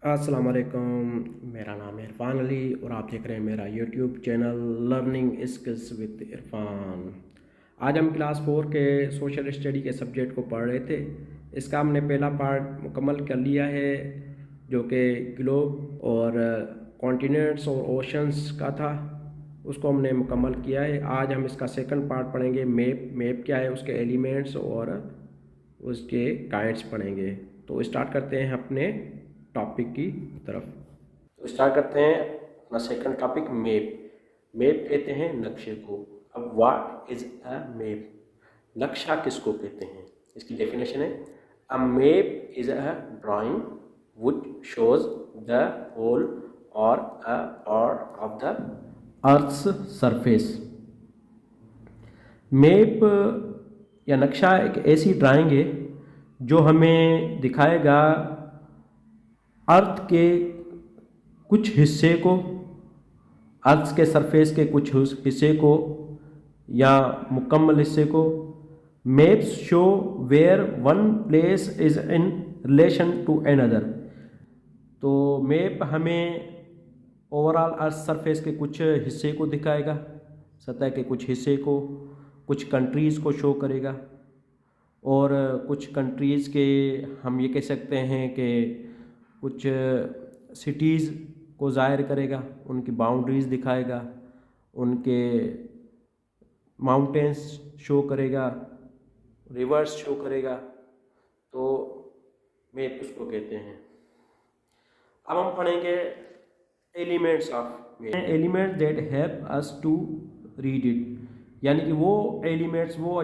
अस्सलाम वालेकुम। मेरा नाम है इरफान अली और आप देख रहे हैं मेरा YouTube channel learning skills with Irfan. आज हम क्लास 4 के सोशल स्टडी के सब्जेक्ट को पढ़ रहे थे। इसका हमने पहला पार्ट मुकम्मल कर लिया है जो कि ग्लोब और कॉन्टिनेंट्स और ओशंस का था, उसको हमने मुकम्मल किया है। आज हम इसका सेकंड पार्ट पढ़ेंगे। मैप क्या है, उसके एलिमेंट्स और उसके काइंड्स पढ़ेंगे। तो स्टार्ट करते हैं अपने टॉपिक की तरफ। तो स्टार्ट करते हैं अपना सेकंड टॉपिक, मैप। मैप कहते हैं नक्शे को। अब व्हाट इज अ मैप, नक्शा किसको कहते हैं, इसकी डेफिनेशन है a map is a drawing which shows the whole और a part of the earth's surface. Map या नक्शा एक ऐसी ड्राइंग है जो हमें दिखाएगा अर्थ के कुछ हिस्से को, अर्थ के सरफेस के कुछ हिस्से को या मुकम्मल हिस्से को। Maps show where one place is in relation to another. तो मैप हमें ओवरऑल अर्थ सरफेस के कुछ हिस्से को दिखाएगा, सतह के कुछ हिस्से को, कुछ कंट्रीज़ को शो करेगा और कुछ कंट्रीज़ के हम ये कह सकते हैं कि कुछ सिटीज़ को ज़ाहिर करेगा, उनकी बाउंड्रीज़ दिखाएगा, उनके माउंटेन्स शो करेगा, रिवर्स शो करेगा। तो मैप उसको कहते हैं। अब हम पढ़ेंगे elements of map. Elements that help us to read it, यानी कि वो एलिमेंट्स, वो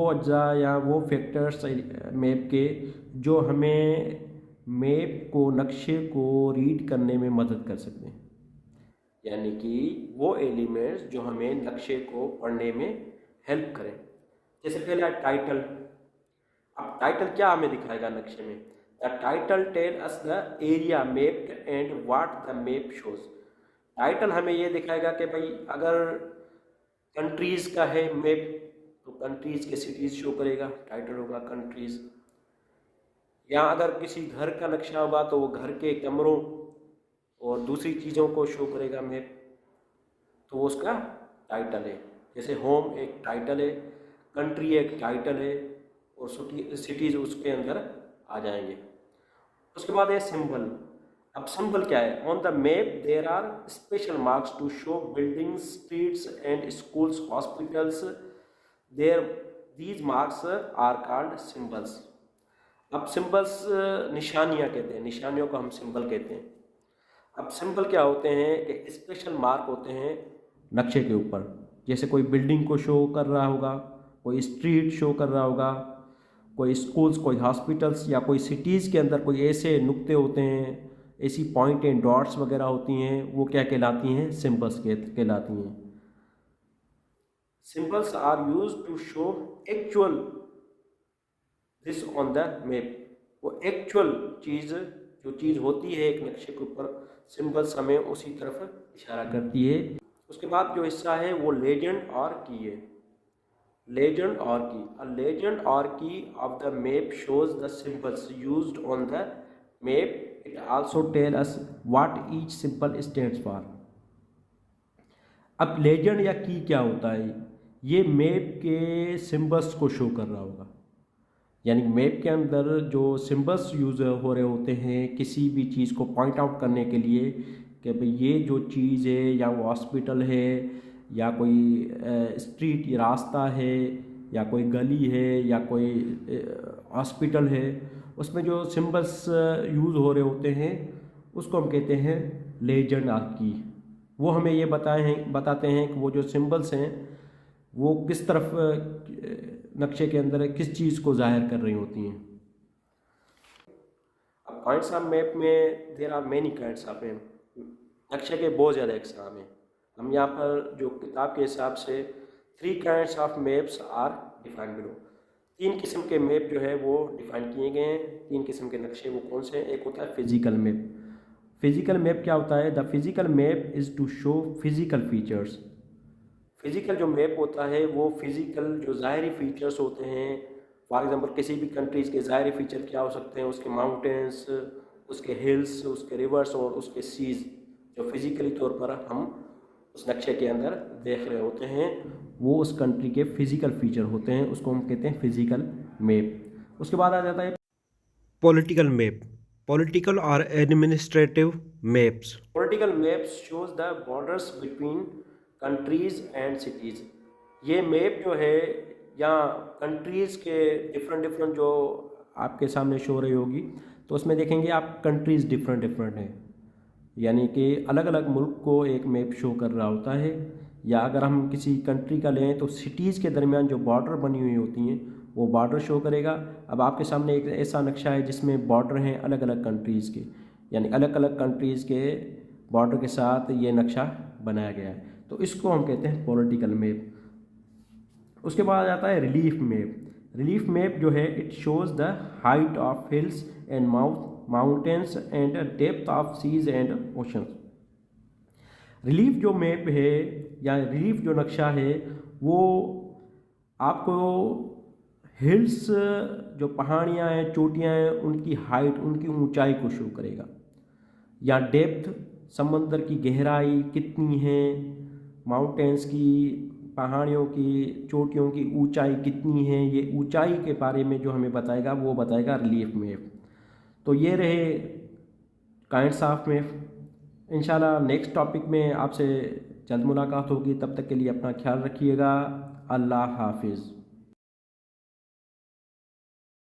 अज्जा या वो फैक्टर्स मैप के जो हमें मैप को, नक्शे को रीड करने में मदद कर सकते हैं। यानी कि वो एलिमेंट्स जो हमें नक्शे को पढ़ने में हेल्प करें। जैसे पहला टाइटल। अब टाइटल क्या हमें दिखाएगा नक्शे में? The title tell us the area mapped and what the map shows. Title हमें ये दिखाएगा कि भाई अगर कंट्रीज़ का है मैप तो कंट्रीज़ के सिटीज़ शो करेगा, टाइटल होगा कंट्रीज़। या अगर किसी घर का नक्शा होगा तो वो घर के कमरों और दूसरी चीज़ों को शो करेगा मैप, तो वो उसका टाइटल है। जैसे होम एक टाइटल है, कंट्री एक टाइटल है और सिटीज़ उसके अंदर आ जाएंगे। उसके बाद है सिंबल। अब सिंबल क्या है? On the map there are special marks to show buildings, streets and schools, hospitals. There these marks are called symbols. अब सिंबल्स निशानियाँ कहते हैं, निशानियों को हम सिंबल कहते हैं। अब सिंबल क्या होते हैं कि स्पेशल मार्क होते हैं नक्शे के ऊपर। जैसे कोई बिल्डिंग को शो कर रहा होगा, कोई स्ट्रीट शो कर रहा होगा, कोई स्कूल्स, कोई हॉस्पिटल्स या कोई सिटीज़ के अंदर कोई ऐसे नुक्ते होते हैं, ऐसी पॉइंट एंड डॉट्स वगैरह होती हैं, वो क्या कहलाती हैं? सिंबल्स कहलाती हैं। Symbols are use to show actual this on the map. वो एक्चुअल चीज़, जो चीज़ होती है एक नक्शे के ऊपर, सिंबल्स हमें उसी तरफ इशारा करती है। उसके बाद जो हिस्सा है वो लेजेंड और की है। लेजेंड और की, अ लेजेंड और key of the map shows the symbols used on the map. It also tell us what each symbol stands for. अब लेजेंड या की क्या होता है? ये मैप के सिंबल्स को शो कर रहा होगा। यानी मैप के अंदर जो सिंबल्स यूज़ हो रहे होते हैं किसी भी चीज़ को पॉइंट आउट करने के लिए कि भाई ये जो चीज़ है, या वो हॉस्पिटल है, या कोई स्ट्रीट रास्ता है, या कोई गली है, या कोई हॉस्पिटल है, उसमें जो सिंबल्स यूज़ हो रहे होते हैं उसको हम कहते हैं लेजेंड ऑफ की। वो हमें ये बताते हैं कि वो जो सिंबल्स हैं वो किस तरफ नक्शे के अंदर किस चीज़ को जाहिर कर रही होती हैं। अब काइंड्स ऑफ मैप में there are many kinds of map. नक्शे के बहुत ज़्यादा एग्जाम हैं। हम यहाँ पर जो किताब के हिसाब से 3 kinds of maps are defined below. 3 किस्म के मैप जो है वो डिफाइन किए गए हैं। 3 किस्म के नक्शे वो कौन से हैं? एक होता है फिजिकल मैप। फिजिकल मैप क्या होता है? The physical map is to show physical features. Physical जो मैप होता है वो फिजिकल जो ज़ाहरी फीचर्स होते हैं, फॉर एग्जांपल किसी भी कंट्रीज़ के ज़ाहरी फीचर क्या हो सकते हैं? उसके माउंटेन्स, उसके हिल्स, उसके रिवर्स और उसके सीज जो फिज़िकली तौर पर हम उस नक्शे के अंदर देख रहे होते हैं, वो उस कंट्री के फिज़िकल फीचर होते हैं, उसको हम कहते हैं फिज़िकल मैप। उसके बाद आ जाता है पॉलिटिकल मैप, पॉलिटिकल और administrative maps. Political maps shows the borders between countries and cities. ये मैप जो है या कंट्रीज़ के डिफरेंट जो आपके सामने शो हो रही होगी, तो उसमें देखेंगे आप कंट्रीज़ डिफरेंट हैं, यानी कि अलग अलग मुल्क को एक मैप शो कर रहा होता है। या अगर हम किसी कंट्री का लें तो सिटीज़ के दरमियान जो बॉर्डर बनी हुई होती हैं वो बॉर्डर शो करेगा। अब आपके सामने एक ऐसा नक्शा है जिसमें बॉर्डर हैं अलग अलग कंट्रीज़ के, यानी अलग अलग कंट्रीज़ के बॉर्डर के साथ ये नक्शा बनाया गया है, तो इसको हम कहते हैं पॉलिटिकल मैप। उसके बाद आ जाता है रिलीफ मैप। रिलीफ मैप जो है it shows the height of hills and mountains and depth of seas and oceans. Relief जो मैप है या रिलीफ जो नक्शा है वो आपको हिल्स, जो पहाड़ियाँ हैं, चोटियाँ हैं, उनकी हाइट, उनकी ऊंचाई को शो करेगा, या डेप्थ, समंदर की गहराई कितनी है, माउंटेन्स की, पहाड़ियों की, चोटियों की ऊंचाई कितनी है, ये ऊंचाई के बारे में जो हमें बताएगा वो बताएगा रिलीफ मैप। तो ये रहे काइंड्स ऑफ मैप। इंशाल्लाह नेक्स्ट टॉपिक में आपसे जल्द मुलाकात होगी, तब तक के लिए अपना ख्याल रखिएगा। अल्लाह हाफिज़।